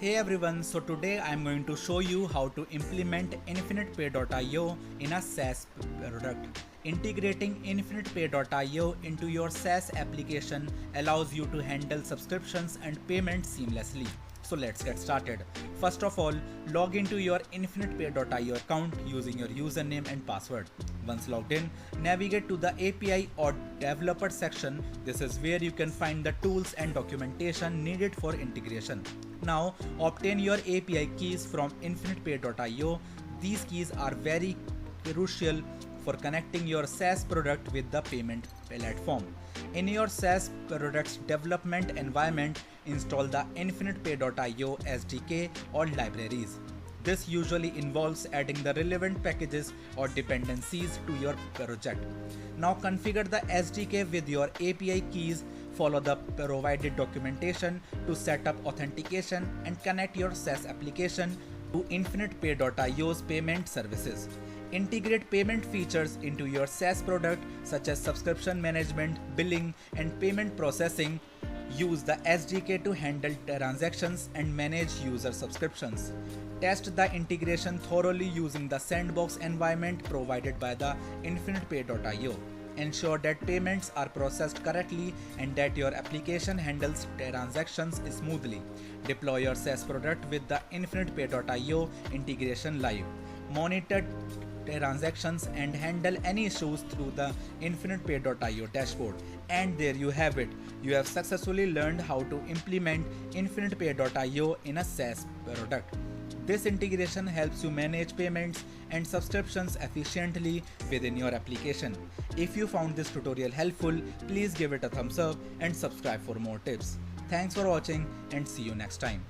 Hey everyone, so today I'm going to show you how to implement InfinitePay.io in a SaaS product. Integrating InfinitePay.io into your SaaS application allows you to handle subscriptions and payments seamlessly. So let's get started. First of all, log into your InfinitePay.io account using your username and password. Once logged in, navigate to the API or developer section. This is where you can find the tools and documentation needed for integration. Now, obtain your API keys from InfinitePay.io. These keys are very crucial for connecting your SaaS product with the payment platform. In your SaaS product's development environment, install the InfinitePay.io SDK or libraries. This usually involves adding the relevant packages or dependencies to your project. Now configure the SDK with your API keys. Follow the provided documentation to set up authentication and connect your SaaS application to InfinitePay.io's payment services. Integrate payment features into your SaaS product such as subscription management, billing, and payment processing. Use the SDK to handle transactions and manage user subscriptions. Test the integration thoroughly using the sandbox environment provided by the InfinitePay.io. Ensure that payments are processed correctly and that your application handles transactions smoothly. Deploy your SaaS product with the InfinitePay.io integration live. Monitor transactions and handle any issues through the InfinitePay.io dashboard. And there you have it. You have successfully learned how to implement InfinitePay.io in a SaaS product. This integration helps you manage payments and subscriptions efficiently within your application. If you found this tutorial helpful, please give it a thumbs up and subscribe for more tips. Thanks for watching and see you next time.